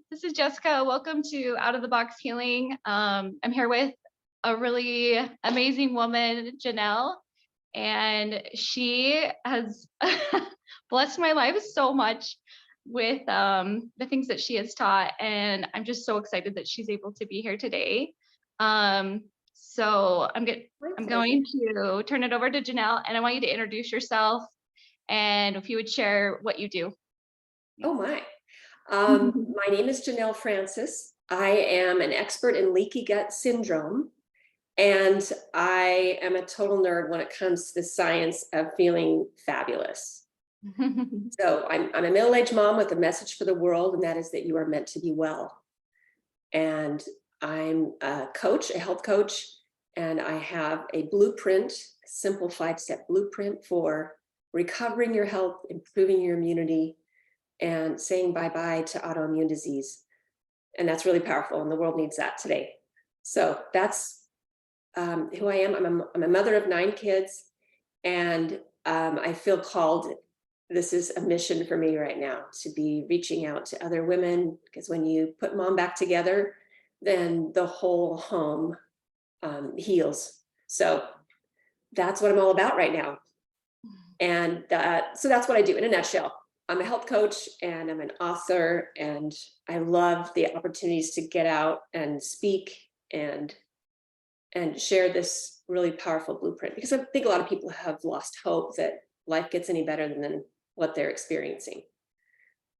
This is Jessica. Welcome to Out of the Box Healing. I'm here with a really amazing woman, Jonell, and she has blessed my life so much with the things that she has taught. And I'm just so excited that she's able to be here today. So My I'm pleasure. going to turn it over to Jonell, and I want you to introduce yourself and if you would share what you do. Oh my. My name is Jonell Francis. I am an expert in leaky gut syndrome, and I am a total nerd when it comes to the science of feeling fabulous. So I'm a middle-aged mom with a message for the world, and that is that you are meant to be well. And I'm a coach, a health coach, and I have a blueprint, a simple 5-step blueprint for recovering your health, improving your immunity, and saying bye-bye to autoimmune disease. And that's really powerful, and the world needs that today. So that's who I am. I'm a mother of 9 kids, and I feel called. This is a mission for me right now, to be reaching out to other women, because when you put mom back together, then the whole home heals. So that's what I'm all about right now. And so that's what I do in a nutshell. I'm a health coach and I'm an author, and I love the opportunities to get out and speak and share this really powerful blueprint, because I think a lot of people have lost hope that life gets any better than what they're experiencing.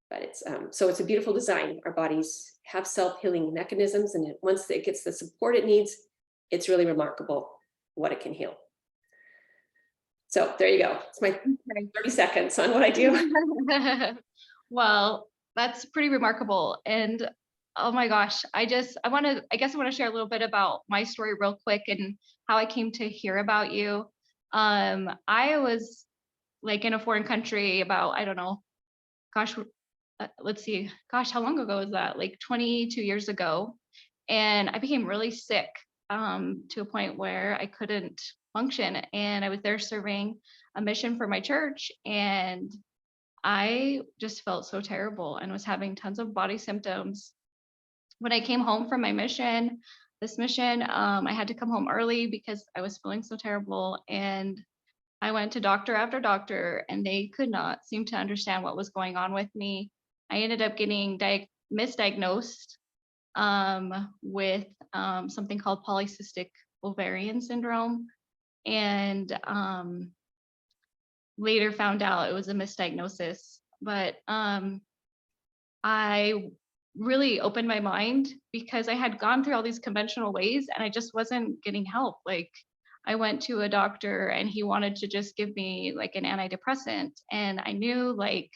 But so it's a beautiful design. Our bodies have self-healing mechanisms, and once it gets the support it needs, it's really remarkable what it can heal. So there you go. It's my 30 seconds on what I do. Well, that's pretty remarkable. And oh my gosh, I guess I want to share a little bit about my story real quick and how I came to hear about you. I was like in a foreign country about, I don't know, gosh, let's see, gosh, how long ago was that? Like 22 years ago. And I became really sick to a point where I couldn't function. And I was there serving a mission for my church. And I just felt so terrible and was having tons of body symptoms. When I came home from this mission, I had to come home early because I was feeling so terrible. And I went to doctor after doctor, and they could not seem to understand what was going on with me. I ended up getting misdiagnosed with something called polycystic ovarian syndrome, and later found out it was a misdiagnosis. But I really opened my mind because I had gone through all these conventional ways and I just wasn't getting help. Like I went to a doctor and he wanted to just give me like an antidepressant. And I knew like,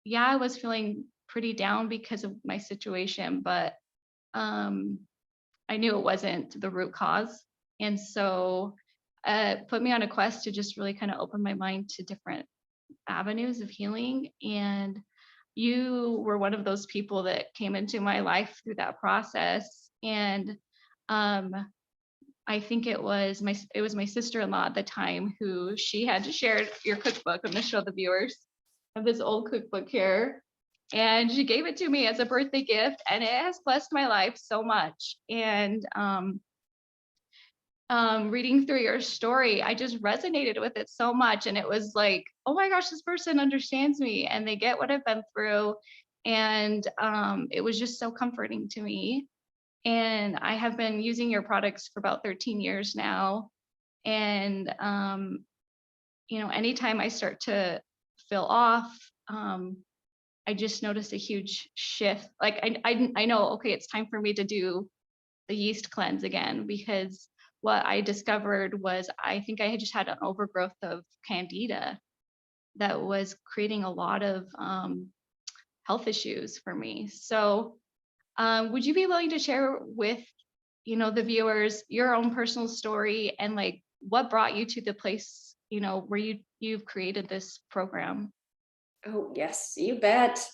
yeah, I was feeling pretty down because of my situation, but um, I knew it wasn't the root cause. And so put me on a quest to just really kind of open my mind to different avenues of healing. And you were one of those people that came into my life through that process. And um, I think it was my sister-in-law at the time who she had shared your cookbook. I'm going to show the viewers of this old cookbook here. And she gave it to me as a birthday gift, and it has blessed my life so much. And reading through your story, I just resonated with it so much. And it was like, oh my gosh, this person understands me and they get what I've been through. And it was just so comforting to me. And I have been using your products for about 13 years now. And, anytime I start to feel off, I just noticed a huge shift. Like I know, okay, it's time for me to do the yeast cleanse again, because what I discovered was I think I had just had an overgrowth of candida that was creating a lot of health issues for me. So would you be willing to share with the viewers your own personal story and like what brought you to the place where you've created this program? Oh, yes, you bet.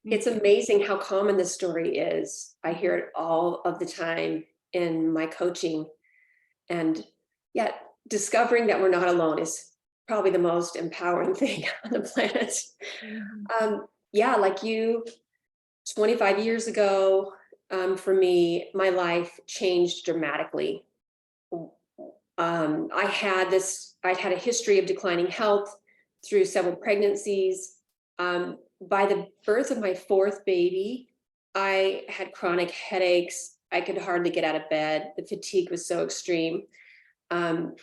It's amazing how common this story is. I hear it all of the time in my coaching. And yet, discovering that we're not alone is probably the most empowering thing on the planet. Mhm. Yeah, like 25 years ago, for me, my life changed dramatically. I'd had a history of declining health through several pregnancies. By the birth of my fourth baby, I had chronic headaches. I could hardly get out of bed. The fatigue was so extreme. Um,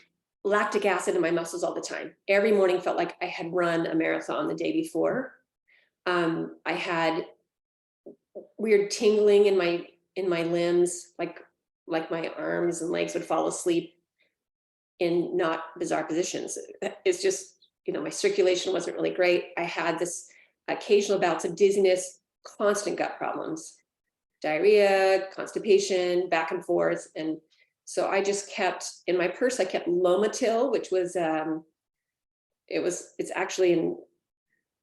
Lactic acid in my muscles all the time. Every morning felt like I had run a marathon the day before. I had weird tingling in my limbs, like my arms and legs would fall asleep in not bizarre positions. It's just, my circulation wasn't really great. I had this occasional bouts of dizziness, constant gut problems, diarrhea, constipation, back and forth. And so I just kept in my purse, I kept Lomatil, which was, it's actually in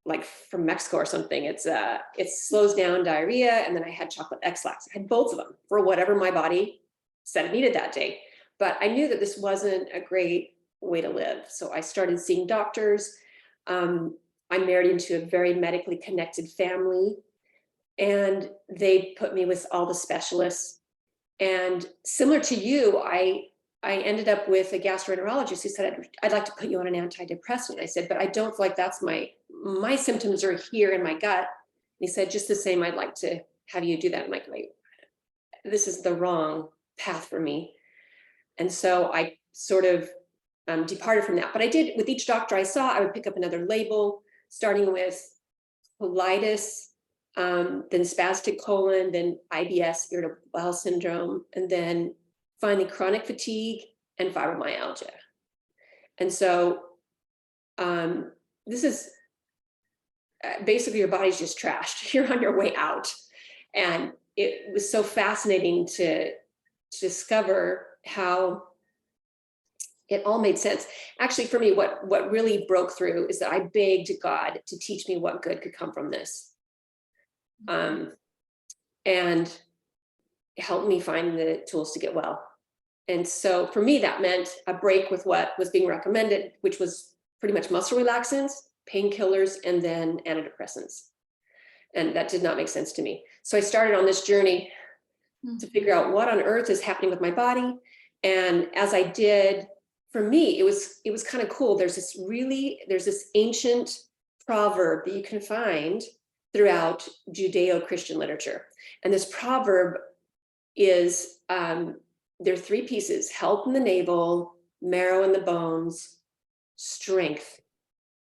like from Mexico or something. It slows down diarrhea. And then I had chocolate X-Lax. I had both of them for whatever my body said it needed that day. But I knew that this wasn't a great way to live. So I started seeing doctors. I'm married into a very medically connected family, and they put me with all the specialists. And similar to you, I ended up with a gastroenterologist who said, I'd like to put you on an antidepressant. I said, but I don't feel like that's my symptoms are here in my gut. And he said, just the same, I'd like to have you do that. I'm like, this is the wrong path for me. And so I sort of departed from that. But I did, with each doctor I saw, I would pick up another label, starting with colitis, then spastic colon, then IBS, irritable bowel syndrome, and then finally chronic fatigue and fibromyalgia. And so this is basically your body's just trashed. You're on your way out. And it was so fascinating to discover how it all made sense. Actually, for me, what really broke through is that I begged God to teach me what good could come from this. And help me find the tools to get well. And so for me, that meant a break with what was being recommended, which was pretty much muscle relaxants, painkillers, and then antidepressants. And that did not make sense to me. So I started on this journey to figure out what on earth is happening with my body. And as I did, for me, it was kind of cool. There's this ancient proverb that you can find throughout Judeo-Christian literature. And this proverb is, there are three pieces: health in the navel, marrow in the bones, strength,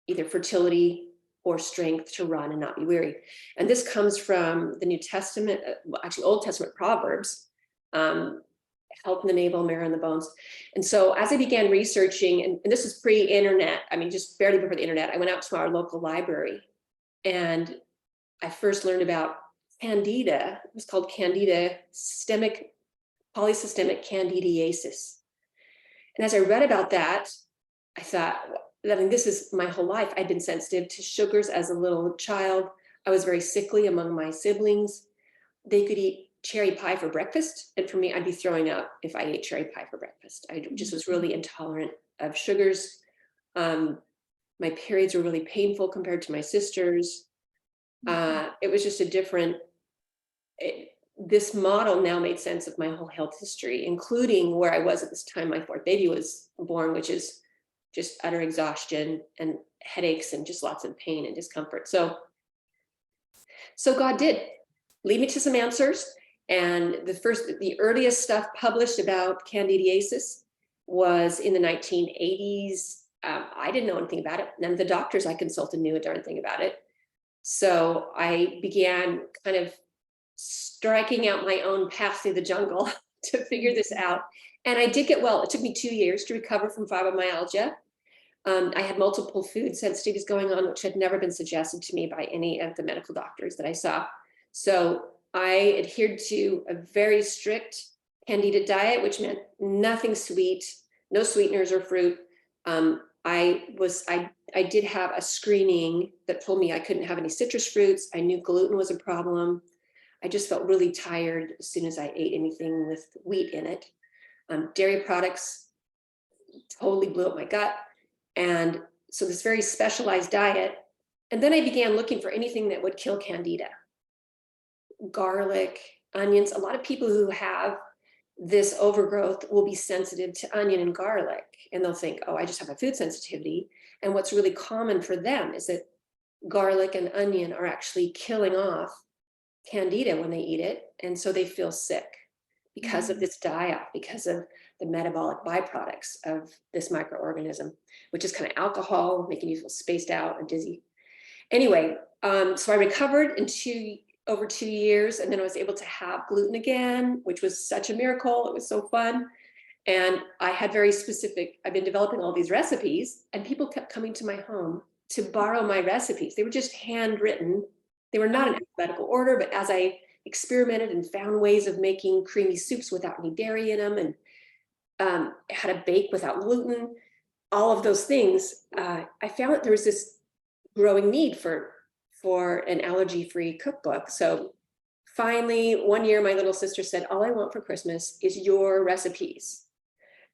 either fertility or strength to run and not be weary. And this comes from the New Testament, actually Old Testament Proverbs, health in the navel, marrow in the bones. And so as I began researching, and this is pre-internet, I mean, just barely before the internet, I went out to our local library and I first learned about Candida. It was called Candida polysystemic candidiasis. And as I read about that, I thought, I mean, this is my whole life. I'd been sensitive to sugars as a little child. I was very sickly among my siblings. They could eat cherry pie for breakfast. And for me, I'd be throwing up if I ate cherry pie for breakfast. I just was really intolerant of sugars. My periods were really painful compared to my sisters. It was just a different, this model now made sense of my whole health history, including where I was at this time my fourth baby was born, which is just utter exhaustion and headaches and just lots of pain and discomfort. So God did lead me to some answers. And the earliest stuff published about candidiasis was in the 1980s. I didn't know anything about it. None of the doctors I consulted knew a darn thing about it. So I began kind of striking out my own path through the jungle to figure this out. And I did get well. It took me 2 years to recover from fibromyalgia. I had multiple food sensitivities going on, which had never been suggested to me by any of the medical doctors that I saw. So I adhered to a very strict Candida diet, which meant nothing sweet, no sweeteners or fruit. I did have a screening that told me I couldn't have any citrus fruits. I knew gluten was a problem. I just felt really tired as soon as I ate anything with wheat in it. Dairy products totally blew up my gut. And so this very specialized diet. And then I began looking for anything that would kill Candida. garlic, onions. A lot of people who have this overgrowth will be sensitive to onion and garlic, and they'll think, oh, I just have a food sensitivity. And what's really common for them is that garlic and onion are actually killing off candida when they eat it. And so they feel sick because of this die-off, because of the metabolic byproducts of this microorganism, which is kind of alcohol, making you feel spaced out and dizzy. Anyway, so I recovered in over 2 years, and then I was able to have gluten again, which was such a miracle. It was so fun. And I had I've been developing all these recipes, and people kept coming to my home to borrow my recipes. They were just handwritten. They were not in alphabetical order, but as I experimented and found ways of making creamy soups without any dairy in them, and how to bake without gluten, all of those things, I found that there was this growing need for an allergy-free cookbook. So finally, one year, my little sister said, all I want for Christmas is your recipes.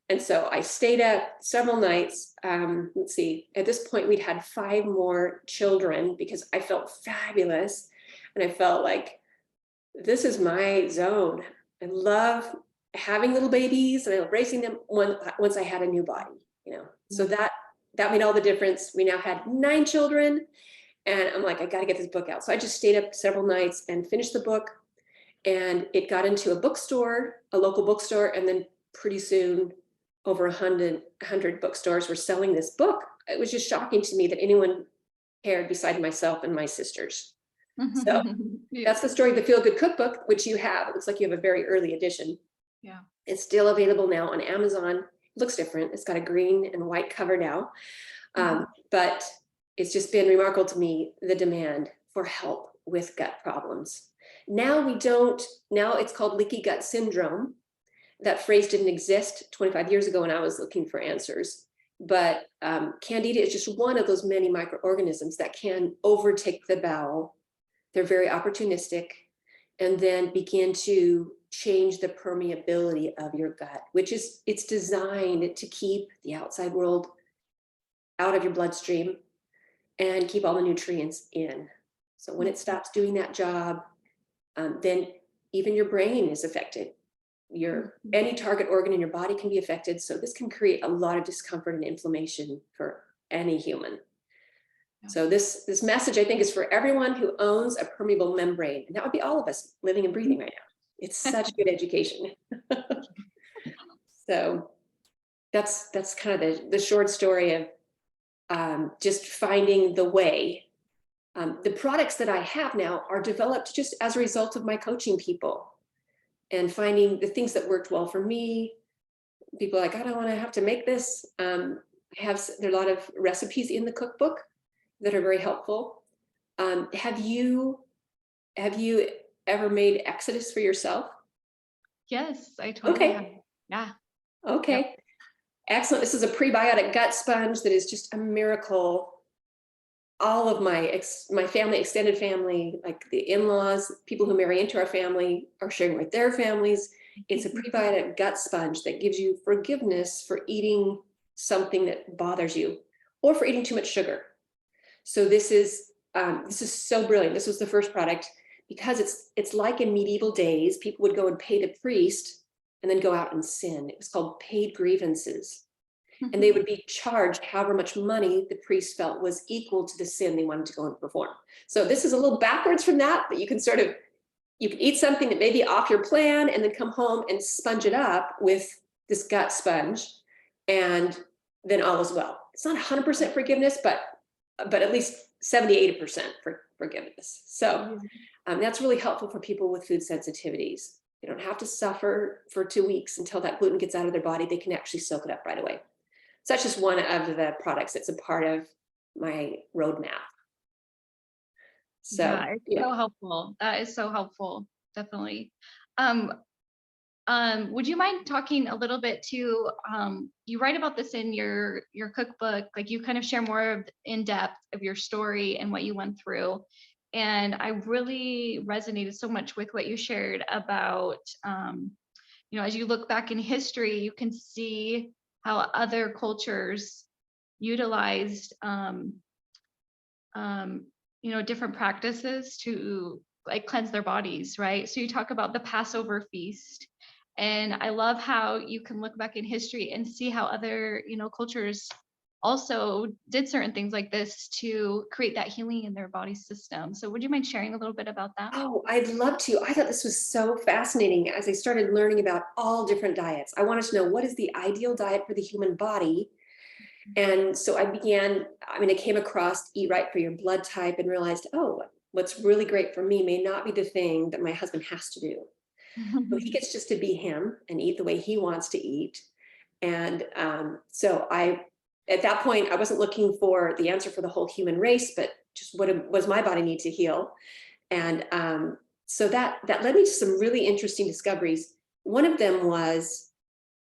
And so I stayed up several nights. Let's see, at this point, we'd had 5 more children because I felt fabulous. And I felt like, this is my zone. I love having little babies, and I love raising them once I had a new body, So that made all the difference. We now had 9 children, and I'm like, I got to get this book out. So I just stayed up several nights and finished the book, and it got into a bookstore, a local bookstore, and then pretty soon over 100 bookstores were selling this book. It was just shocking to me that anyone cared beside myself and my sisters. So that's the story of the Feel Good Cookbook, which you have. It looks like you have a very early edition. Yeah. It's still available now on Amazon. It looks different. It's got a green and white cover now. But it's just been remarkable to me, the demand for help with gut problems. Now it's called leaky gut syndrome. That phrase didn't exist 25 years ago when I was looking for answers. But Candida is just one of those many microorganisms that can overtake the bowel. They're very opportunistic, and then begin to change the permeability of your gut, it's designed to keep the outside world out of your bloodstream and keep all the nutrients in. So when it stops doing that job, then even your brain is affected. Any target organ in your body can be affected. So this can create a lot of discomfort and inflammation for any human. So this message, I think, is for everyone who owns a permeable membrane. And that would be all of us living and breathing right now. It's such good education. So that's kind of the short story of just finding the way. The products that I have now are developed just as a result of my coaching people and finding the things that worked well for me. People are like, I don't want to have to make this. There are a lot of recipes in the cookbook that are very helpful. Have you ever made Exodus for yourself? Yes, I totally have. Okay. Yeah. Okay. Yep. Excellent. This is a prebiotic gut sponge that is just a miracle. All of my family, extended family, like the in-laws, people who marry into our family are sharing with their families. It's a prebiotic gut sponge that gives you forgiveness for eating something that bothers you or for eating too much sugar. So this is so brilliant. This was the first product because it's like in medieval days, people would go and pay the priest and then go out and sin. It was called paid grievances. And they would be charged however much money the priest felt was equal to the sin they wanted to go and perform. So this is a little backwards from that, but you can eat something that may be off your plan and then come home and sponge it up with this gut sponge, and then all is well. It's not 100% forgiveness, but at least 70-80% for forgiveness. So that's really helpful for people with food sensitivities. They don't have to suffer for 2 weeks until that gluten gets out of their body. They can actually soak it up right away. So that's just one of the products that's a part of my roadmap. So yeah, it's so helpful. That is so helpful. Definitely. Would you mind talking a little bit to, you write about this in your cookbook, like you kind of share more of in depth of your story and what you went through. And I really resonated so much with what you shared about, as you look back in history, you can see how other cultures utilized, different practices to like cleanse their bodies, right? So you talk about the Passover feast. And I love how you can look back in history and see how other, cultures also did certain things like this to create that healing in their body system. So would you mind sharing a little bit about that? Oh, I'd love to. I thought this was so fascinating as I started learning about all different diets. I wanted to know, what is the ideal diet for the human body? And so I came across Eat Right for Your Blood Type and realized, oh, what's really great for me may not be the thing that my husband has to do. So he gets just to be him and eat the way he wants to eat. And at that point, I wasn't looking for the answer for the whole human race, but just was my body need to heal. And so that led me to some really interesting discoveries. One of them was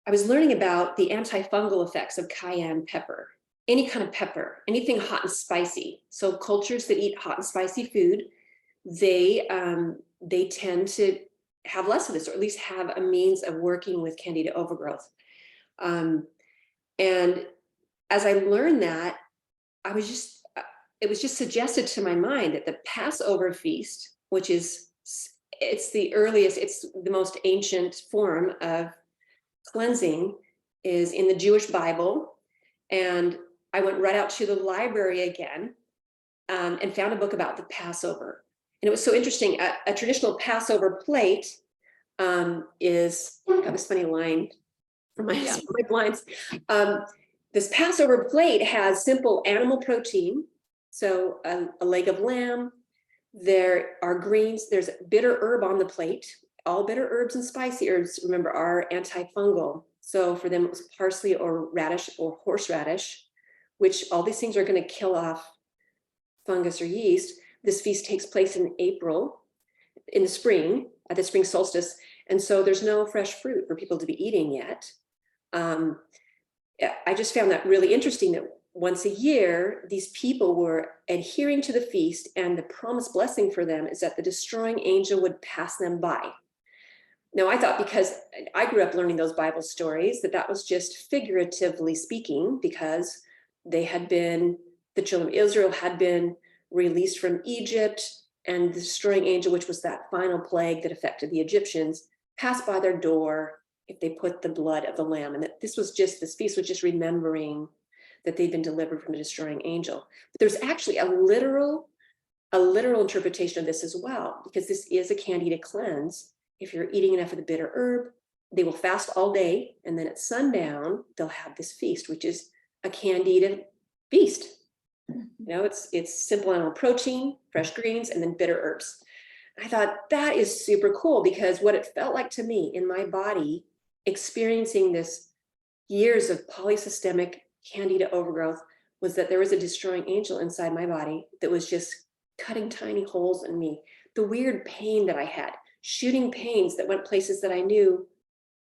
I was learning about the antifungal effects of cayenne pepper, any kind of pepper, anything hot and spicy. So cultures that eat hot and spicy food, they tend to have less of this, or at least have a means of working with candida overgrowth. And as I learned that, it was just suggested to my mind that the Passover feast, which it's the most ancient form of cleansing, is in the Jewish Bible. And I went right out to the library again, and found a book about the Passover. And it was so interesting. A traditional Passover plate is, I got this funny line from Yeah. my blinds. This Passover plate has simple animal protein. So a leg of lamb, there are greens, there's bitter herb on the plate. All bitter herbs and spicy herbs, remember, are antifungal. So for them, it was parsley or radish or horseradish, which all these things are going to kill off fungus or yeast. This feast takes place in April, in the spring, at the spring solstice. And so there's no fresh fruit for people to be eating yet. I just found that really interesting, that once a year, these people were adhering to the feast, and the promised blessing for them is that the destroying angel would pass them by. Now, I thought, because I grew up learning those Bible stories, that was just figuratively speaking, because the children of Israel had been released from Egypt, and the destroying angel, which was that final plague that affected the Egyptians, passed by their door if they put the blood of the lamb. And that this feast was just remembering that they'd been delivered from the destroying angel. But there's actually a literal interpretation of this as well, because this is a candida cleanse. If you're eating enough of the bitter herb, they will fast all day, and then at sundown, they'll have this feast, which is a candida feast. It's simple animal protein, fresh greens, and then bitter herbs. I thought that is super cool, because what it felt like to me in my body, experiencing this years of polysystemic candida overgrowth, was that there was a destroying angel inside my body that was just cutting tiny holes in me. The weird pain that I had, shooting pains that went places that I knew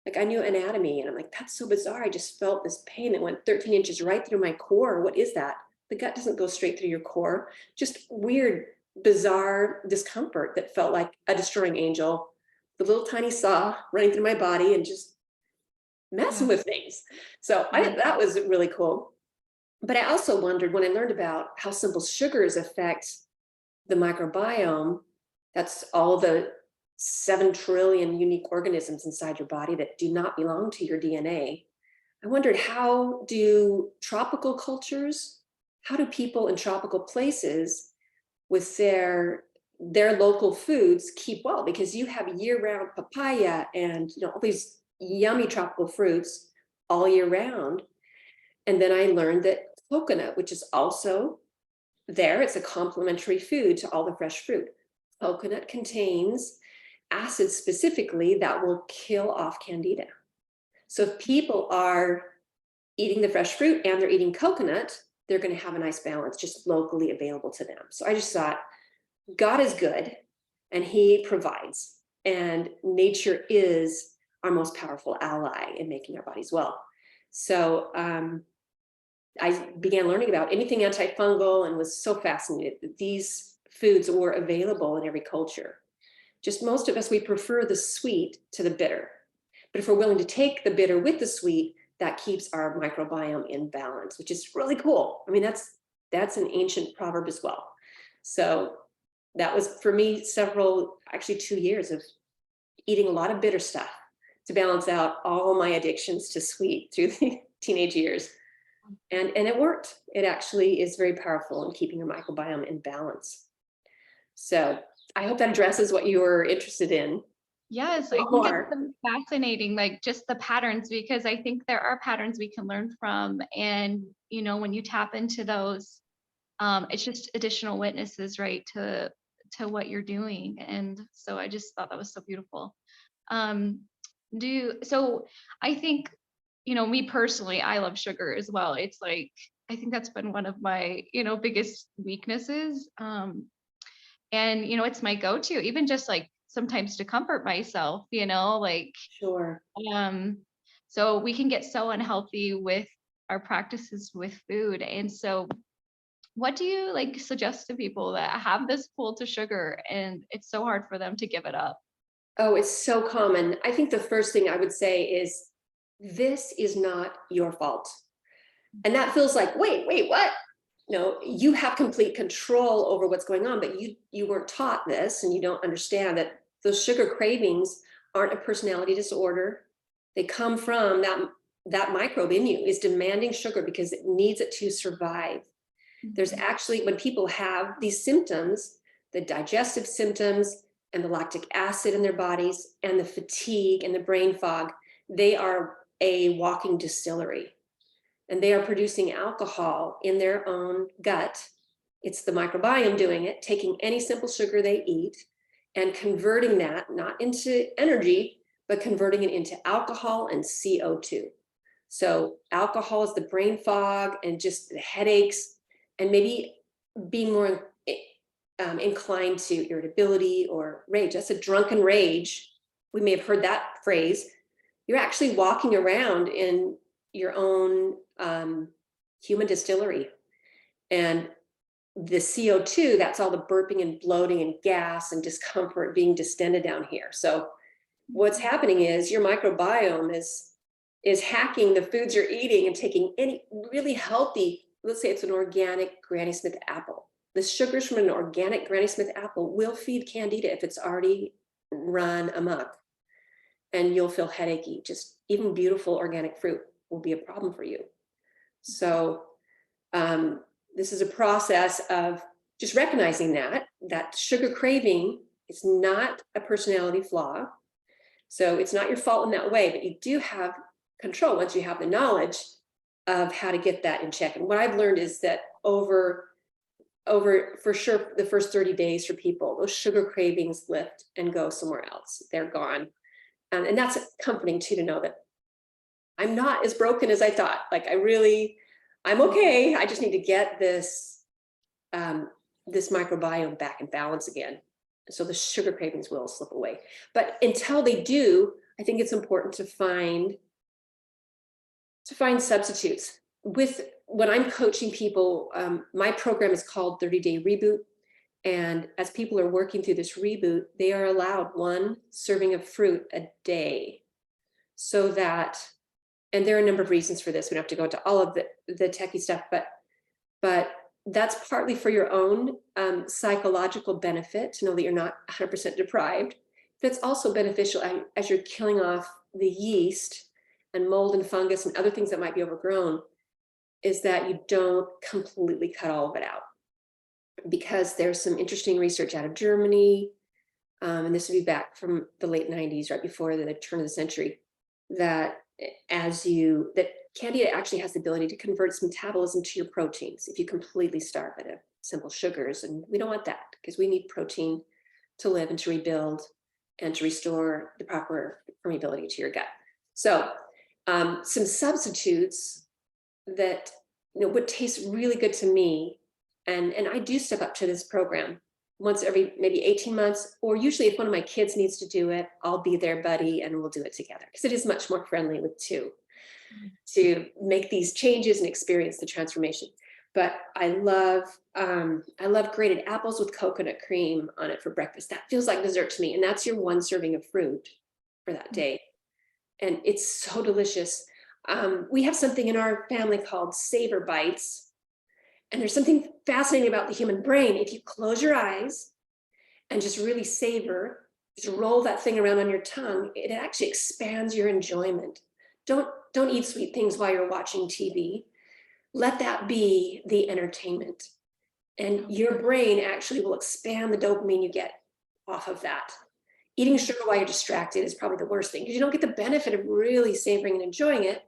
anatomy. And I'm like, that's so bizarre. I just felt this pain that went 13 inches right through my core. What is that? The gut doesn't go straight through your core. Just weird, bizarre discomfort that felt like a destroying angel, the little tiny saw running through my body and just messing with things. So that was really cool. But I also wondered, when I learned about how simple sugars affect the microbiome, that's all the 7 trillion unique organisms inside your body that do not belong to your DNA. I wondered, how do people in tropical places with their local foods keep well? Because you have year-round papaya and all these yummy tropical fruits all year round. And then I learned that coconut, which is also there, it's a complementary food to all the fresh fruit. Coconut contains acids specifically that will kill off candida. So if people are eating the fresh fruit and they're eating coconut, they're going to have a nice balance just locally available to them. So I just thought, God is good and he provides, and nature is our most powerful ally in making our bodies well. So I began learning about anything antifungal and was so fascinated that these foods were available in every culture. Just most of us, we prefer the sweet to the bitter. But if we're willing to take the bitter with the sweet, that keeps our microbiome in balance, which is really cool. I mean, that's an ancient proverb as well. So that was for me actually 2 years of eating a lot of bitter stuff to balance out all my addictions to sweet through the teenage years. And it worked. It actually is very powerful in keeping your microbiome in balance. So I hope that addresses what you were interested in. Yes, I think it's More. so fascinating, like just the patterns, because I think there are patterns we can learn from. And, when you tap into those, it's just additional witnesses, right, to what you're doing. And so I just thought that was so beautiful. Um, so I think, me personally, I love sugar as well. It's like, I think that's been one of my, biggest weaknesses. And it's my go-to, even just like sometimes to comfort myself, like, Sure. um, so we can get so unhealthy with our practices with food. And so what do you like suggest to people that have this pull to sugar and it's so hard for them to give it up? Oh, it's so common. I think the first thing I would say is this is not your fault. And that feels like, wait, what? No, you have complete control over what's going on, but you weren't taught this and you don't understand that those sugar cravings aren't a personality disorder. They come from that microbe in you is demanding sugar because it needs it to survive. There's Mhm. actually, when people have these symptoms, the digestive symptoms and the lactic acid in their bodies and the fatigue and the brain fog, they are a walking distillery and they are producing alcohol in their own gut. It's the microbiome doing it, taking any simple sugar they eat and converting that not into energy, but converting it into alcohol and CO2. So alcohol is the brain fog and just the headaches and maybe being more inclined to irritability or rage. That's a drunken rage. We may have heard that phrase. You're actually walking around in your own human distillery. And the CO2, that's all the burping and bloating and gas and discomfort being distended down here. So what's happening is your microbiome is hacking the foods you're eating and taking any really healthy, let's say it's an organic Granny Smith apple. The sugars from an organic Granny Smith apple will feed candida if it's already run amok. And you'll feel headachy. Just even beautiful organic fruit will be a problem for you. So this is a process of just recognizing that sugar craving is not a personality flaw. So it's not your fault in that way, but you do have control once you have the knowledge of how to get that in check. And what I've learned is that over for sure the first 30 days for people, those sugar cravings lift and go somewhere else. They're gone. And that's comforting too, to know that I'm not as broken as I thought. Like I'm okay. I just need to get this microbiome back in balance again. So the sugar cravings will slip away. But until they do, I think it's important to find substitutes. When I'm coaching people, my program is called 30-Day Reboot. And as people are working through this reboot, they are allowed 1 serving of fruit a day. So that, and there are a number of reasons for this. We don't have to go into all of the techie stuff, but that's partly for your own psychological benefit to know that you're not 100% deprived. But it's also beneficial as you're killing off the yeast and mold and fungus and other things that might be overgrown, is that you don't completely cut all of it out. Because there's some interesting research out of Germany, and this would be back from the late 90s, right before the turn of the century, that that candida actually has the ability to convert its metabolism to your proteins if you completely starve it of simple sugars. And we don't want that because we need protein to live and to rebuild and to restore the proper permeability to your gut. So some substitutes that would taste really good to me, and I do step up to this program once every maybe 18 months, or usually if one of my kids needs to do it, I'll be their buddy and we'll do it together, because it is much more friendly with two to make these changes and experience the transformation. But I love grated apples with coconut cream on it for breakfast. That feels like dessert to me, and that's your 1 serving of fruit for that day, and it's so delicious. We have something in our family called savor bites. And there's something fascinating about the human brain. If you close your eyes and just really savor, just roll that thing around on your tongue, it actually expands your enjoyment. Don't eat sweet things while you're watching TV. Let that be the entertainment. And your brain actually will expand the dopamine you get off of that. Eating sugar while you're distracted is probably the worst thing, because you don't get the benefit of really savoring and enjoying it,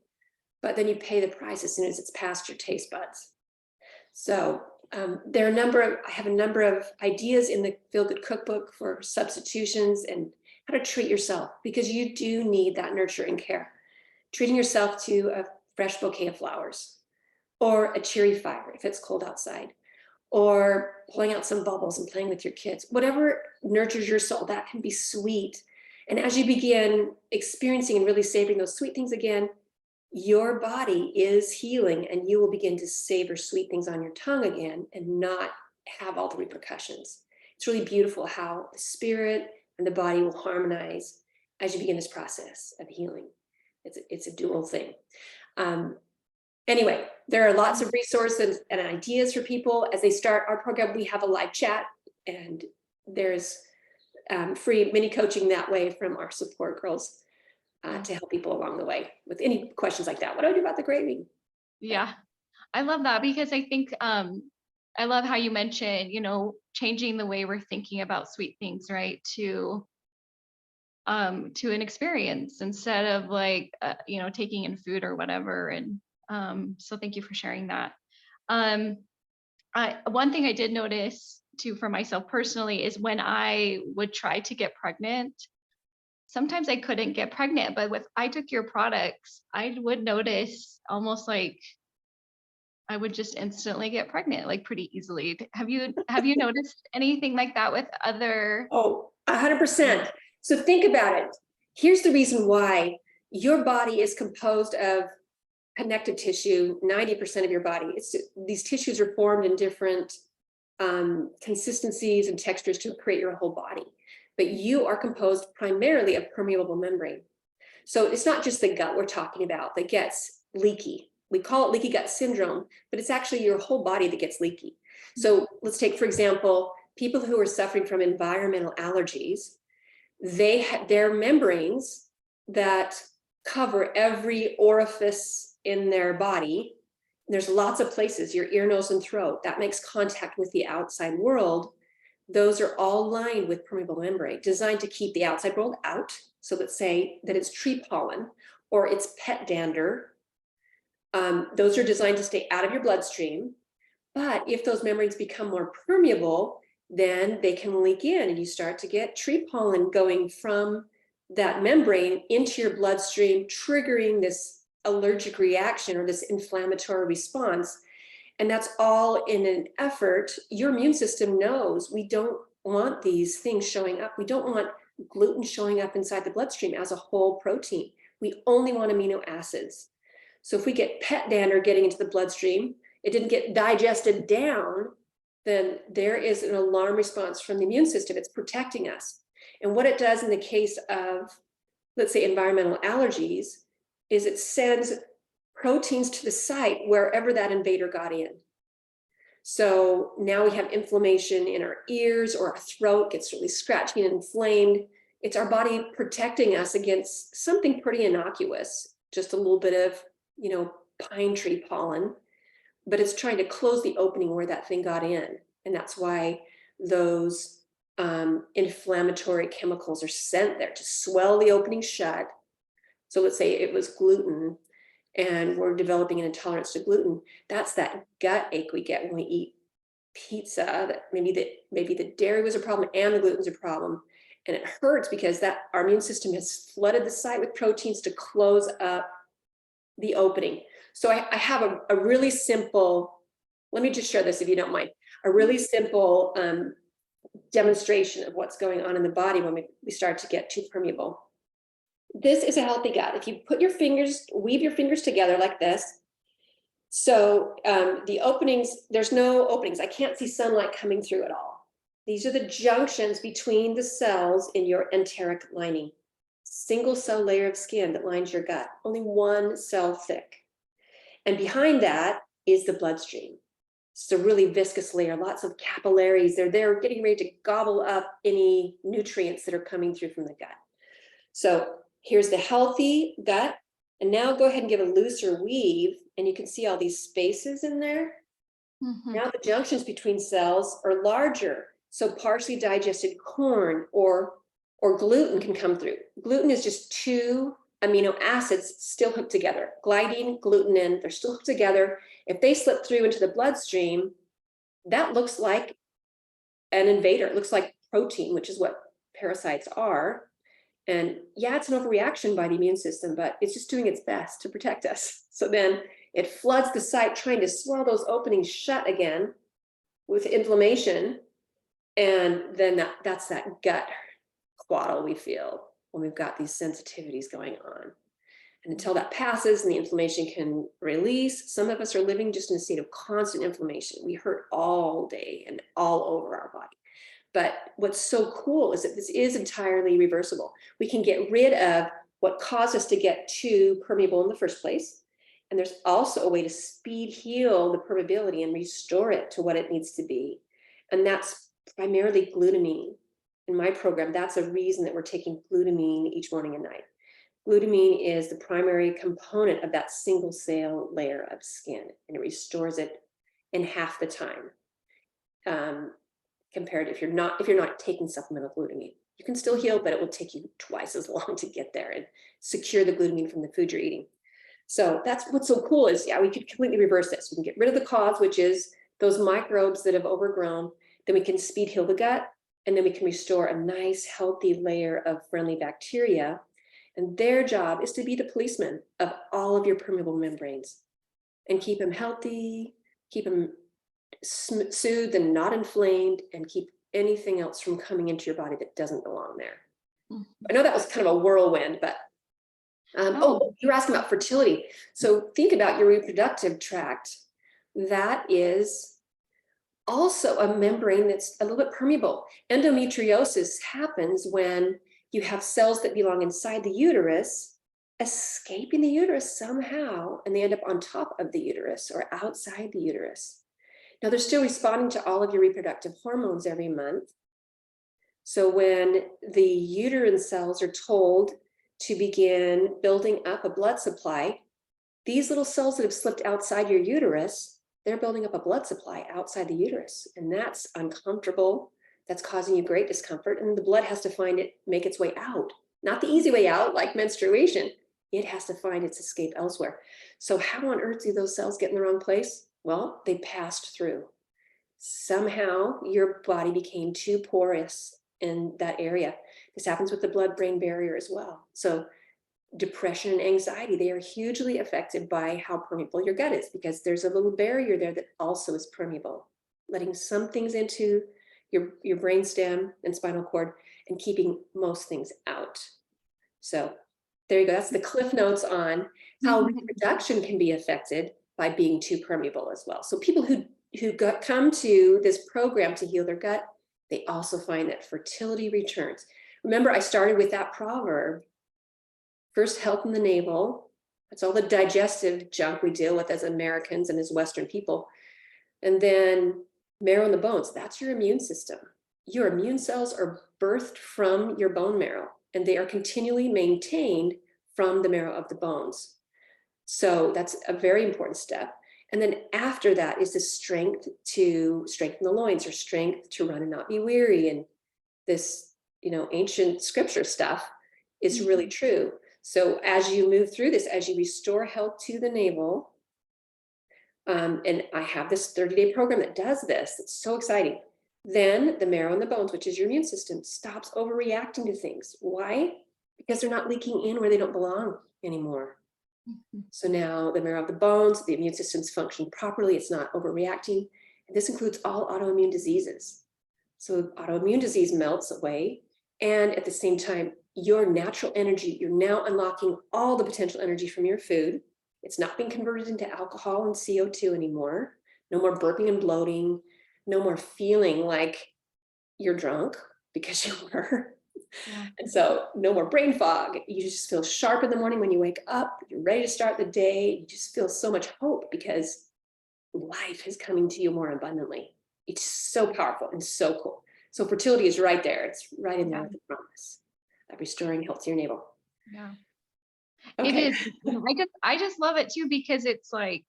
but then you pay the price as soon as it's past your taste buds. So there are I have a number of ideas in the Feel Good Cookbook for substitutions and how to treat yourself, because you do need that nurturing care. Treating yourself to a fresh bouquet of flowers, or a cheery fire if it's cold outside, or pulling out some bubbles and playing with your kids. Whatever nurtures your soul, that can be sweet. And as you begin experiencing and really savoring those sweet things again, your body is healing, and you will begin to savor sweet things on your tongue again and not have all the repercussions. It's really beautiful how the spirit and the body will harmonize as you begin this process of healing. It's a dual thing. Anyway, there are lots of resources and ideas for people as they start our program. We have a live chat, and there's free mini coaching that way from our support girls to help people along the way with any questions like that. What do I do about the gravy? Yeah, I love that, because I think I love how you mentioned, changing the way we're thinking about sweet things, right? To an experience instead of like taking in food or whatever. And so thank you for sharing that. One thing I did notice too for myself personally is when I would try to get pregnant, sometimes I couldn't get pregnant, but I took your products, I would notice almost like I would just instantly get pregnant, like pretty easily. Have you noticed anything like that with other? Oh, 100%. So think about it. Here's the reason why. Your body is composed of connective tissue. 90% of your body. These tissues are formed in different consistencies and textures to create your whole body. But you are composed primarily of permeable membrane. So it's not just the gut we're talking about that gets leaky. We call it leaky gut syndrome, but it's actually your whole body that gets leaky. So let's take, for example, people who are suffering from environmental allergies. Their membranes that cover every orifice in their body. There's lots of places, your ear, nose, and throat, that makes contact with the outside world. Those are all lined with permeable membrane, designed to keep the outside world out. So let's say that it's tree pollen or it's pet dander. Those are designed to stay out of your bloodstream. But if those membranes become more permeable, then they can leak in, and you start to get tree pollen going from that membrane into your bloodstream, triggering this allergic reaction or this inflammatory response. And that's all in an effort. Your immune system knows we don't want these things showing up. We don't want gluten showing up inside the bloodstream as a whole protein. We only want amino acids. So if we get pet dander getting into the bloodstream, it didn't get digested down, then there is an alarm response from the immune system. It's protecting us. And what it does in the case of, let's say, environmental allergies, is it sends proteins to the site wherever that invader got in. So now we have inflammation in our ears, or our throat gets really scratchy and inflamed. It's our body protecting us against something pretty innocuous, just a little bit of, pine tree pollen, but it's trying to close the opening where that thing got in. And that's why those inflammatory chemicals are sent there to swell the opening shut. So let's say it was gluten and we're developing an intolerance to gluten. That's that gut ache we get when we eat pizza, that maybe the dairy was a problem and the gluten was a problem. And it hurts because our immune system has flooded the site with proteins to close up the opening. So I have a really simple, let me just share this if you don't mind, a really simple demonstration of what's going on in the body when we start to get too permeable. This is a healthy gut. If you put your fingers, weave your fingers together like this. So the openings, there's no openings. I can't see sunlight coming through at all. These are the junctions between the cells in your enteric lining. Single cell layer of skin that lines your gut, only one cell thick. And behind that is the bloodstream. It's a really viscous layer, lots of capillaries. They're there getting ready to gobble up any nutrients that are coming through from the gut. So here's the healthy gut. And now go ahead and give a looser weave, and you can see all these spaces in there. Mhm. Now the junctions between cells are larger. So partially digested corn or gluten can come through. Gluten is just two amino acids still hooked together. Gliadine, glutenin, they're still hooked together. If they slip through into the bloodstream, that looks like an invader. It looks like protein, which is what parasites are. And yeah, it's an overreaction by the immune system, but it's just doing its best to protect us. So then it floods the site, trying to swell those openings shut again with inflammation. And then that's that gut quaddle we feel when we've got these sensitivities going on. And until that passes and the inflammation can release, some of us are living just in a state of constant inflammation. We hurt all day and all over our body. But what's so cool is that this is entirely reversible. We can get rid of what caused us to get too permeable in the first place. And there's also a way to speed heal the permeability and restore it to what it needs to be. And that's primarily glutamine. In my program, that's a reason that we're taking glutamine each morning and night. Glutamine is the primary component of that single cell layer of skin, and it restores it in half the time. Compared if you're not taking supplemental glutamine. You can still heal, but it will take you twice as long to get there and secure the glutamine from the food you're eating. So that's what's so cool is, yeah, we could completely reverse this. We can get rid of the cause, which is those microbes that have overgrown. Then we can speed heal the gut, and then we can restore a nice, healthy layer of friendly bacteria. And their job is to be the policeman of all of your permeable membranes and keep them healthy, keep them soothed and not inflamed, and keep anything else from coming into your body that doesn't belong there. Mhm. I know that was kind of a whirlwind, but you were asking about fertility. So think about your reproductive tract. That is also a membrane that's a little bit permeable. Endometriosis happens when you have cells that belong inside the uterus escaping the uterus somehow, and they end up on top of the uterus or outside the uterus. Now, they're still responding to all of your reproductive hormones every month. So when the uterine cells are told to begin building up a blood supply, these little cells that have slipped outside your uterus, they're building up a blood supply outside the uterus. And that's uncomfortable. That's causing you great discomfort. And the blood has to make its way out. Not the easy way out, like menstruation. It has to find its escape elsewhere. So how on earth do those cells get in the wrong place? Well, they passed through. Somehow your body became too porous in that area. This happens with the blood-brain barrier as well. So depression and anxiety, they are hugely affected by how permeable your gut is, because there's a little barrier there that also is permeable, letting some things into your brain stem and spinal cord and keeping most things out. So there you go. That's the cliff notes on how reproduction can be affected by being too permeable as well. So people who come to this program to heal their gut, they also find that fertility returns. Remember, I started with that proverb. First, health in the navel. That's all the digestive junk we deal with as Americans and as Western people. And then marrow in the bones. That's your immune system. Your immune cells are birthed from your bone marrow, and they are continually maintained from the marrow of the bones. So that's a very important step. And then after that is the strength to strengthen the loins, or strength to run and not be weary. And this, ancient scripture stuff is really true. So as you move through this, as you restore health to the navel, and I have this 30-day program that does this, it's so exciting. Then the marrow and the bones, which is your immune system, stops overreacting to things. Why? Because they're not leaking in where they don't belong anymore. So now the marrow of the bones, the immune system's functioning properly. It's not overreacting. And this includes all autoimmune diseases. So autoimmune disease melts away. And at the same time, your natural energy, you're now unlocking all the potential energy from your food. It's not being converted into alcohol and CO2 anymore. No more burping and bloating. No more feeling like you're drunk, because you were. Yeah. And so no more brain fog. You just feel sharp in the morning when you wake up. You're ready to start the day. You just feel so much hope, because life is coming to you more abundantly. It's so powerful and so cool. So fertility is right there. It's right in there Yeah. with the promise of restoring health to your navel. Yeah. It Okay. is. I just love it too because it's like,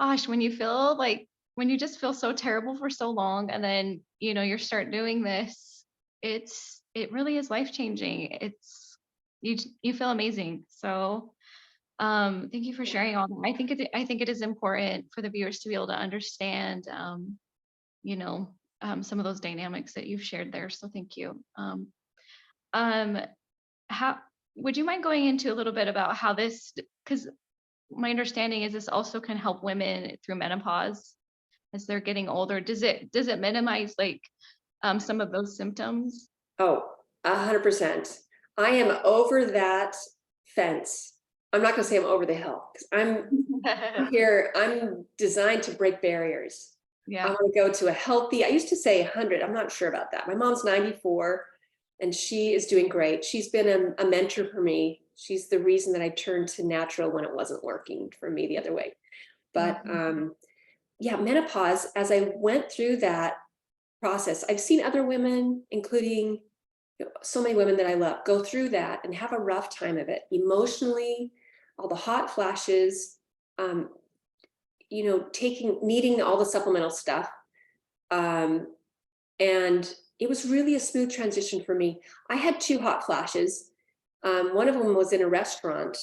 gosh, when you feel like when you just feel so terrible for so long and then, you start doing this, it really is life changing. You feel amazing. So, thank you for Yeah. sharing all that. I think it is important for the viewers to be able to understand, you know, some of those dynamics that you've shared there. So thank you. Um, how would you mind going into a little bit about how this, because my understanding is this also can help women through menopause as they're getting older. Does it minimize like some of those symptoms? Oh, 100%. I am over that fence. I'm not going to say I'm over the hill because I'm here. I'm designed to break barriers. I Yeah. want to go to a healthy, I used to say 100. I'm not sure about that. My mom's 94 and she is doing great. She's been a mentor for me. She's the reason that I turned to natural when it wasn't working for me the other way. But Mhm. yeah, menopause, as I went through that process, I've seen other women, including so many women that I love, go through that and have a rough time of it emotionally, all the hot flashes, um, needing all the supplemental stuff. Um, and it was really a smooth transition for me. I had two hot flashes. One of them was in a restaurant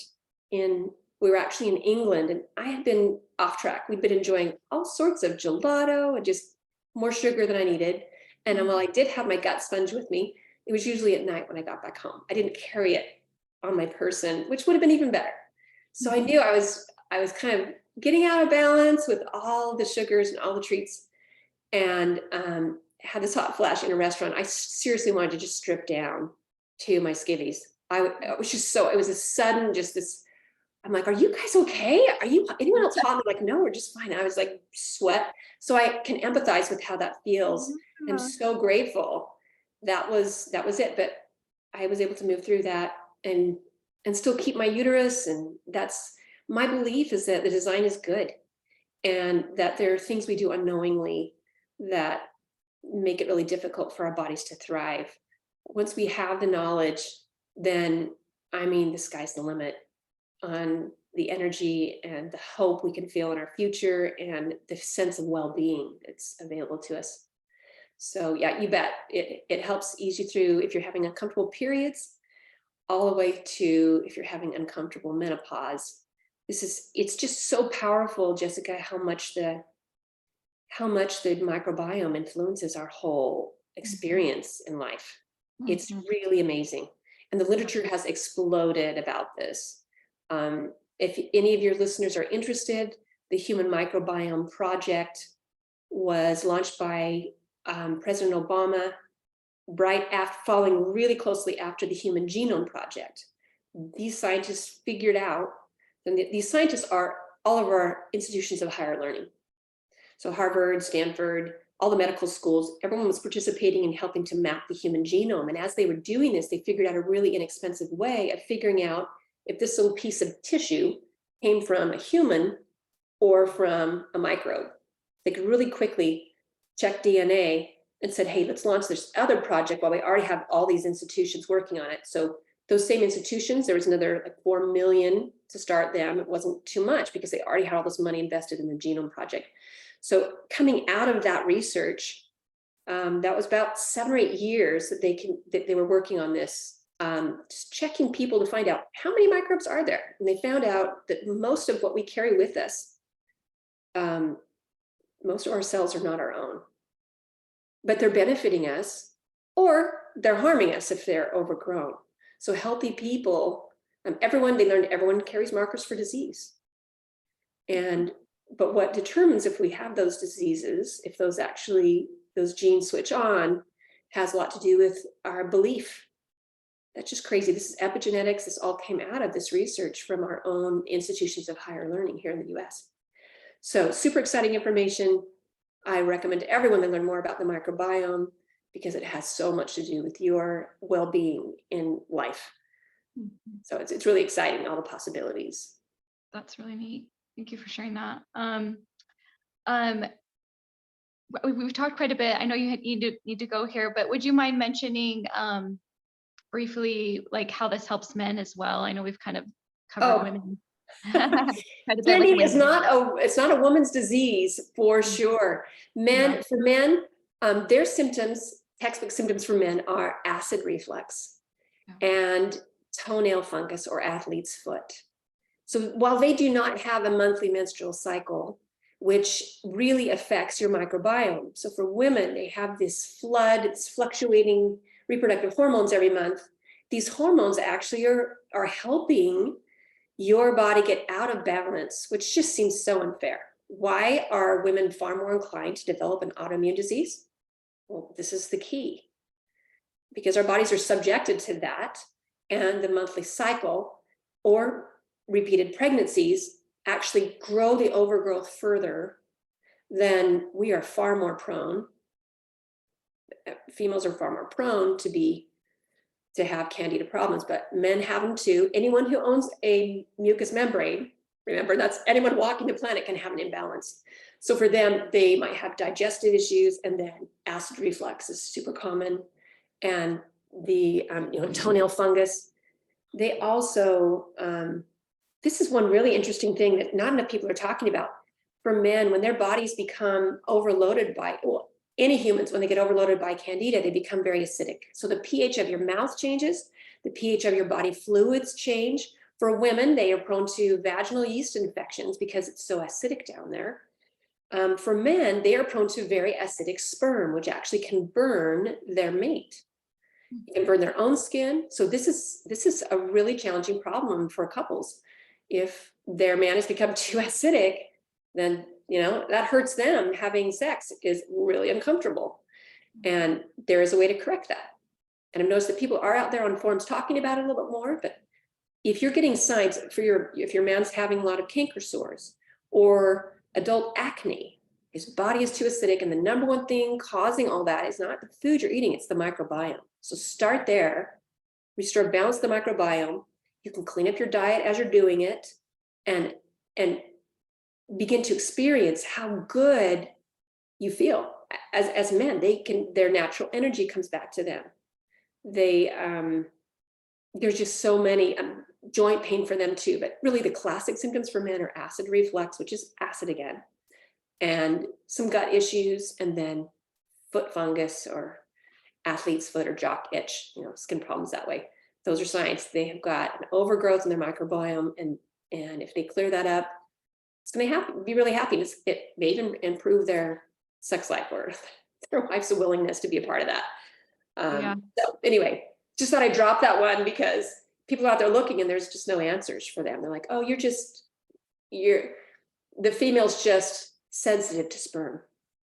we were actually in England and I had been off track. We'd been enjoying all sorts of gelato and just more sugar than I needed. And while I did have my gut sponge with me, it was usually at night when I got back home. I didn't carry it on my person, which would have been even better. So I knew I was kind of getting out of balance with all the sugars and all the treats and had this hot flash in a restaurant. I seriously wanted to just strip down to my skivvies. It was just it was a sudden, just this, I'm like, are you guys okay? Are you, anyone else hot? They're like, no, we're just fine. I was like, sweat. So I can empathize with how that feels. I'm Yeah. so grateful. That was it. But I was able to move through that and still keep my uterus. And that's my belief, is that the design is good and that there are things we do unknowingly that make it really difficult for our bodies to thrive. Once we have the knowledge, then I mean, the sky's the limit on the energy and the hope we can feel in our future and the sense of well-being that's available to us. So yeah, you bet. It helps ease you through if you're having uncomfortable periods, all the way to if you're having uncomfortable menopause. It's just so powerful, Jessica, how much the microbiome influences our whole experience in life. It's Mhm. really amazing. And the Yeah. literature has exploded about this. If any of your listeners are interested, the Human Microbiome Project was launched by President Obama right after, following really closely after the Human Genome Project. These scientists figured out, and these scientists are all of our institutions of higher learning. So Harvard, Stanford, all the medical schools, everyone was participating in helping to map the human genome. And as they were doing this, they figured out a really inexpensive way of figuring out if this little piece of tissue came from a human or from a microbe. They could really quickly check DNA and said, hey, let's launch this other project while we already have all these institutions working on it. So those same institutions, there was another like 4 million to start them. It wasn't too much because they already had all this money invested in the genome project. So coming out of that research, that was about 7 or 8 years that they were working on this, just checking people to find out how many microbes are there. And they found out that most of what we carry with us, most of our cells are not our own, but they're benefiting us or they're harming us if they're overgrown. So healthy people, they learned everyone carries markers for disease. But what determines if we have those diseases, if those genes switch on, has a lot to do with our belief. That's just crazy. This is epigenetics. This all came out of this research from our own institutions of higher learning here in the US. So super exciting information. I recommend to everyone to learn more about the microbiome because it has so much to do with your well-being in life. Mhm. So it's really exciting, all the possibilities. That's really neat. Thank you for sharing that. um, we've talked quite a bit. I know you need to go here, but would you mind mentioning briefly like how this helps men as well? I know we've kind of covered Oh, women quite a bit with candy is women. it's not a woman's disease for sure. Yeah. For men, their symptoms, textbook symptoms for men are acid reflux Yeah. and toenail fungus or athlete's foot. So while they do not have a monthly menstrual cycle, which really affects your microbiome. So for women, they have this flood, it's fluctuating reproductive hormones every month. These hormones actually are helping your body get out of balance, which just seems so unfair. Why are women far more inclined to develop an autoimmune disease? Well, this is the key, because our bodies are subjected to that, and the monthly cycle or repeated pregnancies actually grow the overgrowth further. Then we are far more prone, females are far more prone to have candida problems, but men have them too. Anyone who owns a mucous membrane, remember, that's anyone walking the planet can have an imbalance. So for them, they might have digestive issues, and then acid reflux is super common, and the toenail fungus. They also, this is one really interesting thing that not enough people are talking about. For men, when their bodies become overloaded by, well, any humans, when they get overloaded by candida, they become very acidic. So the pH of your mouth changes, the pH of your body fluids change. For women, they are prone to vaginal yeast infections because it's so acidic down there. For men, they are prone to very acidic sperm, which actually can burn their mate. It can burn their own skin. So this is a really challenging problem for couples. If their man has become too acidic, then that hurts them. Having sex is really uncomfortable, and there is a way to correct that. And I've noticed that people are out there on forums talking about it a little bit more. But if you're getting signs if your man's having a lot of canker sores or adult acne, his body is too acidic, and the number one thing causing all that is not the food you're eating, it's the microbiome. So start there, restore balance the microbiome. You can clean up your diet as you're doing it, and begin to experience how good you feel. As men, their natural energy comes back to them. There's just so many, joint pain for them too, but really the classic symptoms for men are acid reflux, which is acid again, and some gut issues, and then foot fungus or athlete's foot or jock itch, skin problems that way. Those are signs they have got an overgrowth in their microbiome, and if they clear that up, it's going to be really happy. It may even improve their sex life or their wife's willingness to be a part of that. Yeah. So anyway, just thought I'd drop that one, because people are out there looking and there's just no answers for them. They're like, oh, the female's just sensitive to sperm.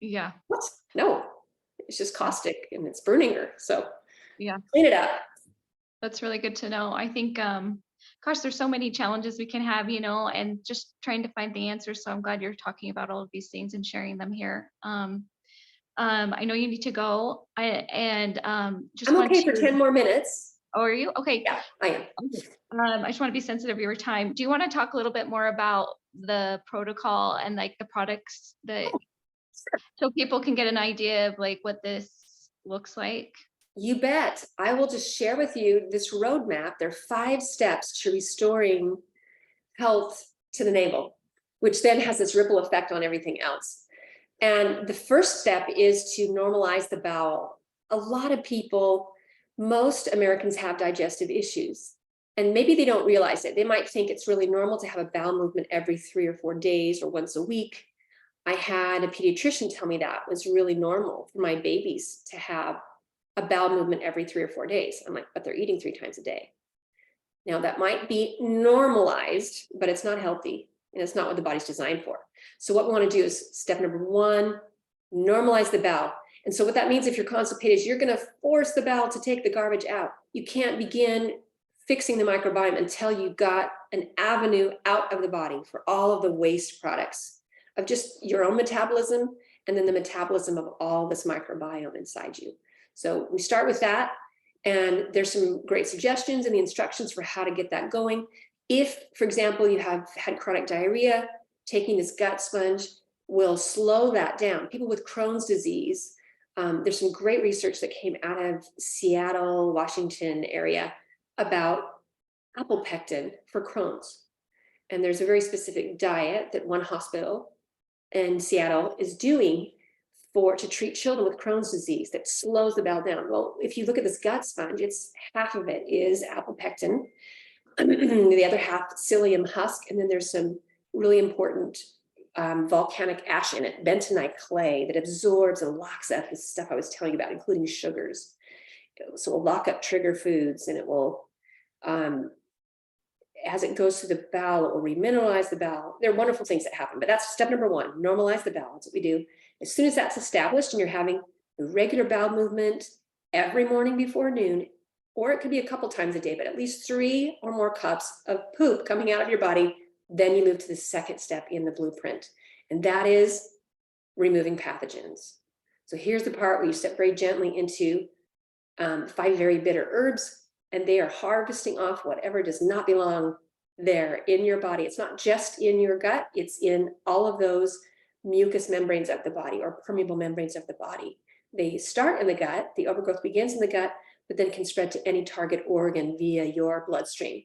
Yeah. What? No, it's just caustic and it's burning her. So Yeah. clean it up. That's really good to know. I think, gosh, there's so many challenges we can have, and just trying to find the answers. So I'm glad you're talking about all of these things and sharing them here. I know you need to go. Just I'm want okay for to. 10 more minutes. Oh, are you? Okay. Yeah, I am. I just want to be sensitive of your time. Do you want to talk a little bit more about the protocol and like the products so people can get an idea of like what this looks like? You bet. I will just share with you this roadmap. There are 5 steps to restoring health to the navel, which then has this ripple effect on everything else. And the first step is to normalize the bowel. A lot of people, most Americans have digestive issues, and maybe they don't realize it. They might think it's really normal to have a bowel movement every 3 or 4 days or once a week. I had a pediatrician tell me that was really normal for my babies to have a bowel movement every 3 or 4 days. I'm like, but they're eating 3 times a day. Now that might be normalized, but it's not healthy, and it's not what the body's designed for. So what we want to do is step number 1, normalize the bowel. And so what that means if you're constipated is you're going to force the bowel to take the garbage out. You can't begin fixing the microbiome until you've got an avenue out of the body for all of the waste products of just your own metabolism, and then the metabolism of all this microbiome inside you. So we start with that, and there's some great suggestions in the instructions for how to get that going. If, for example, you have had chronic diarrhea, taking this gut sponge will slow that down. People with Crohn's disease, there's some great research that came out of Seattle, Washington area about apple pectin for Crohn's. And there's a very specific diet that one hospital in Seattle is doing to treat children with Crohn's disease that slows the bowel down. Well, if you look at this gut sponge, it's half of it is apple pectin, the other half psyllium husk, and then there's some really important volcanic ash in it, bentonite clay, that absorbs and locks up the stuff I was telling you about, including sugars. So it'll lock up trigger foods, and it will, as it goes through the bowel, it will remineralize the bowel. There are wonderful things that happen, but that's step number one, normalize the bowel. That's what we do. As soon as that's established and you're having a regular bowel movement every morning before noon, or it could be a couple times a day, but at least 3 or more cups of poop coming out of your body, then you move to the second step in the blueprint, and that is removing pathogens. So here's the part where you step very gently into 5 very bitter herbs, and they are harvesting off whatever does not belong there in your body. It's not just in your gut, it's in all of those mucous membranes of the body, or permeable membranes of the body. They start in the gut, the overgrowth begins in the gut, but then can spread to any target organ via your bloodstream.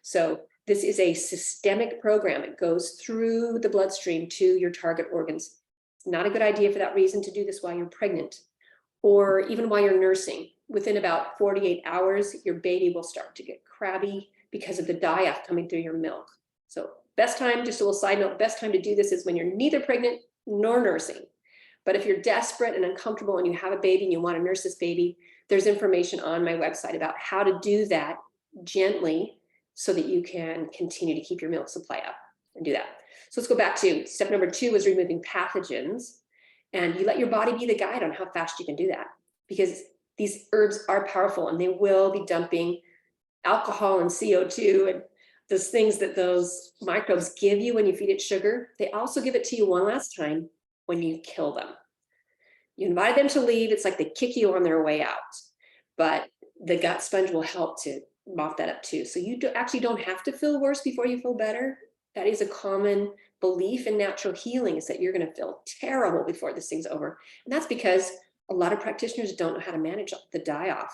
So this is a systemic program. It goes through the bloodstream to your target organs. It's not a good idea for that reason to do this while you're pregnant, or even while you're nursing. Within about 48 hours, your baby will start to get crabby because of the die-off coming through your milk. So best time, just a little side note, best time to do this is when you're neither pregnant nor nursing. But if you're desperate and uncomfortable and you have a baby and you want to nurse this baby, there's information on my website about how to do that gently so that you can continue to keep your milk supply up and do that. So let's go back to step number 2 is removing pathogens. And you let your body be the guide on how fast you can do that, because these herbs are powerful and they will be dumping alcohol and CO2 and those things that those microbes give you when you feed it sugar. They also give it to you one last time when you kill them. You invite them to leave, it's like they kick you on their way out, but the gut sponge will help to mop that up too. So you actually don't have to feel worse before you feel better. That is a common belief in natural healing, is that you're going to feel terrible before this thing's over. And that's because a lot of practitioners don't know how to manage the die-off.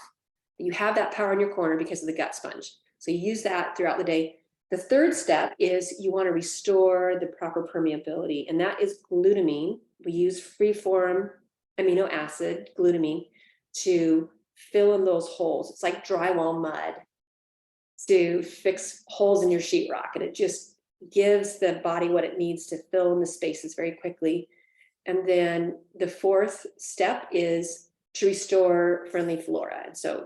You have that power in your corner because of the gut sponge. So you use that throughout the day. The third step is you want to restore the proper permeability, and that is glutamine. We use free-form amino acid, glutamine, to fill in those holes. It's like drywall mud to fix holes in your sheetrock, and it just gives the body what it needs to fill in the spaces very quickly. And then the fourth step is to restore friendly flora. And so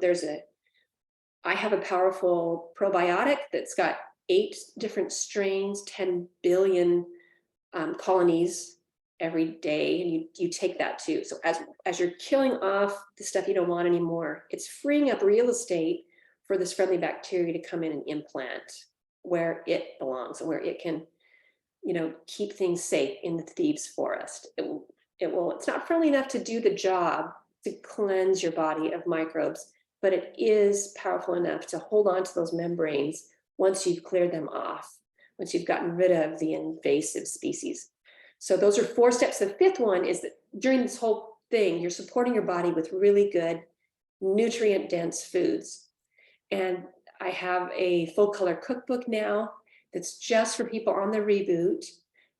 I have a powerful probiotic that's got 8 different strains, 10 billion colonies every day, and you take that too. So as you're killing off the stuff you don't want anymore, it's freeing up real estate for this friendly bacteria to come in and implant where it belongs and where it can, keep things safe in the Thieves Forest. It's not friendly enough to do the job to cleanse your body of microbes, but it is powerful enough to hold on to those membranes once you've cleared them off, once you've gotten rid of the invasive species. So those are 4 steps. The 5th one is that during this whole thing, you're supporting your body with really good nutrient-dense foods. And I have a full color cookbook now that's just for people on the reboot.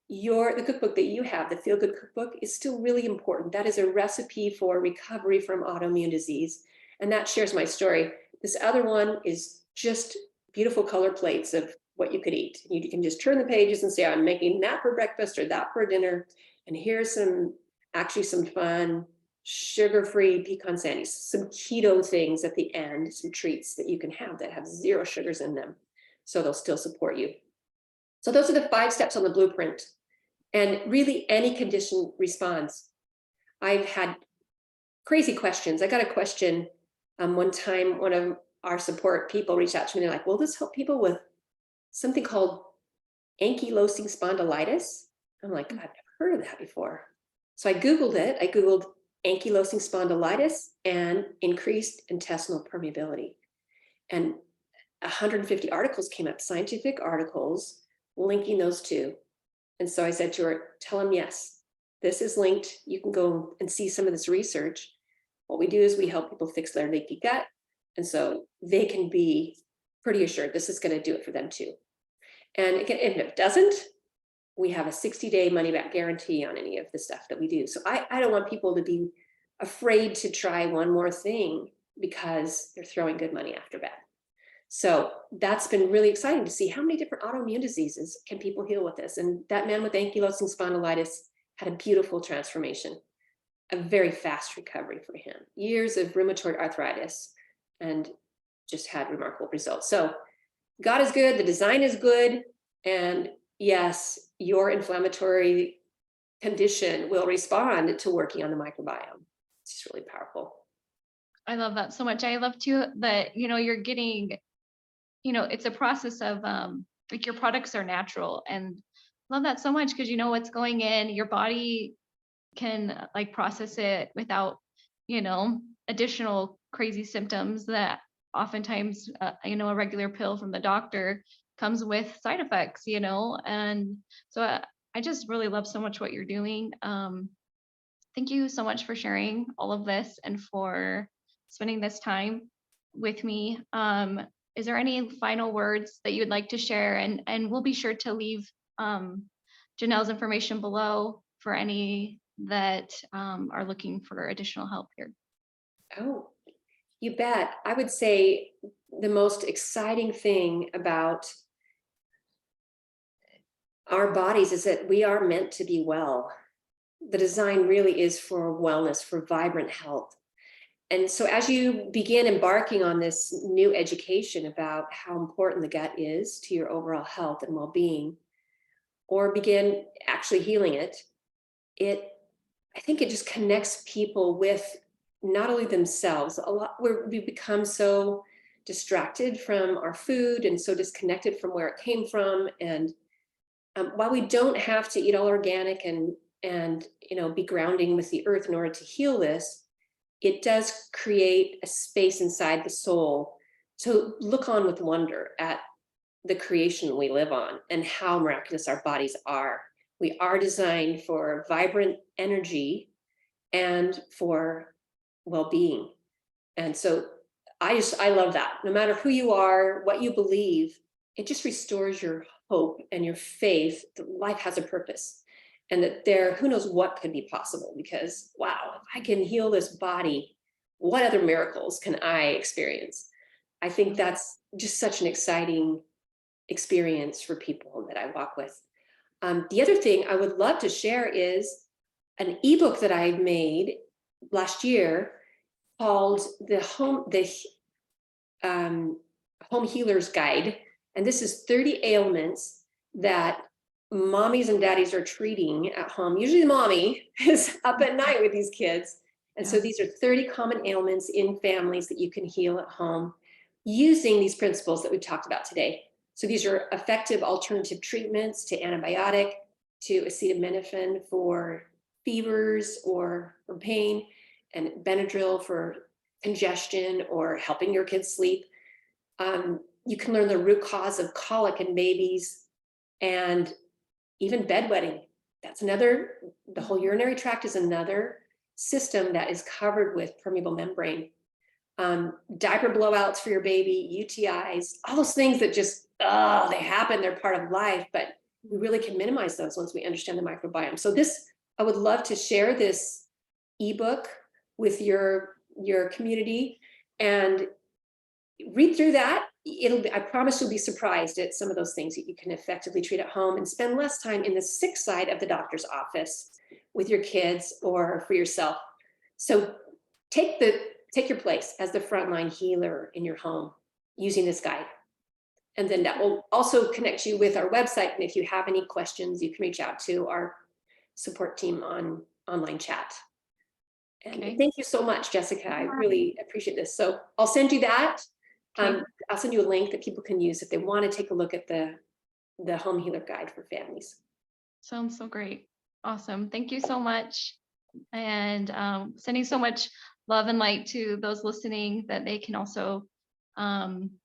The cookbook that you have, the Feel Good Cookbook, is still really important. That is a recipe for recovery from autoimmune disease. And that shares my story. This other one is just beautiful color plates of what you could eat. You can just turn the pages and say, I'm making that for breakfast or that for dinner. And here's some fun sugar-free pecan sandies, some keto things at the end, some treats that you can have that have 0 sugars in them. So they'll still support you. So those are the 5 steps on the blueprint. And really any condition responds. I've had crazy questions. I got a question one time, one of our support people reached out to me. They're like, will this help people with something called ankylosing spondylitis? I'm like, I've never heard of that before. So I Googled it. I Googled ankylosing spondylitis and increased intestinal permeability. And 150 articles came up, scientific articles linking those two. And so I said to her, tell them yes. This is linked. You can go and see some of this research. What we do is we help people fix their leaky gut. And so they can be pretty assured this is going to do it for them too. And again, if it doesn't, we have a 60-day money back guarantee on any of the stuff that we do. So I don't want people to be afraid to try one more thing because they're throwing good money after bad. So that's been really exciting to see how many different autoimmune diseases can people heal with this. And that man with ankylosing spondylitis had a beautiful transformation, a very fast recovery for him, years of rheumatoid arthritis, and just had remarkable results. So God is good, the design is good, and yes, your inflammatory condition will respond to working on the microbiome. It's just really powerful. I love that so much. I love too that, you're getting, it's a process of like your products are natural, and love that so much because you know what's going in, your body can like process it without, additional crazy symptoms that oftentimes, a regular pill from the doctor comes with side effects, and so I just really love so much what you're doing. Thank you so much for sharing all of this and for spending this time with me. Is there any final words that you'd like to share? And we'll be sure to leave Jonell's information below for any that are looking for additional help here. Oh, you bet. I would say the most exciting thing about our bodies is that we are meant to be well. The design really is for wellness, for vibrant health. And so as you begin embarking on this new education about how important the gut is to your overall health and well-being, or begin actually healing it, I think it just connects people with not only themselves, a lot where we become so distracted from our food and so disconnected from where it came from. And while we don't have to eat all organic and be grounding with the earth in order to heal this, it does create a space inside the soul to look on with wonder at the creation we live on and how miraculous our bodies are. We are designed for vibrant energy and for well-being. And so I love that. No matter who you are, what you believe, it just restores your hope and your faith that life has a purpose and that who knows what could be possible, because wow, if I can heal this body, what other miracles can I experience? I think that's just such an exciting experience for people that I walk with. The other thing I would love to share is an ebook that I made last year called the Home Healer's Guide. And this is 30 ailments that mommies and daddies are treating at home. Usually the mommy is up at night with these kids. And so these are 30 common ailments in families that you can heal at home using these principles that we talked about today. So these are effective alternative treatments to antibiotic, to acetaminophen for fevers or for pain, and Benadryl for congestion or helping your kids sleep. You can learn the root cause of colic in babies and even bedwetting. That's another, the whole urinary tract is another system that is covered with permeable membrane. Diaper blowouts for your baby, UTIs, all those things that just, they happen, they're part of life, but we really can minimize those once we understand the microbiome. So I would love to share this ebook with your community and read through that. I promise you'll be surprised at some of those things that you can effectively treat at home and spend less time in the sick side of the doctor's office with your kids or for yourself. So take your place as the frontline healer in your home using this guide. And then that will also connect you with our website. And if you have any questions, you can reach out to our support team on online chat. And thank you so much, Jessica. I really appreciate this. So I'll send you that. I'll send you a link that people can use if they want to take a look at the Home Healer Guide for families. Sounds so great. Awesome. Thank you so much. And sending so much love and light to those listening that they can also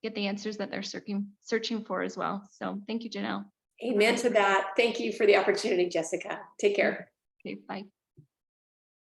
get the answers that they're searching for as well. So thank you, Jonell. Amen to that. Thank you for the opportunity, Jessica. Take care. Okay, bye.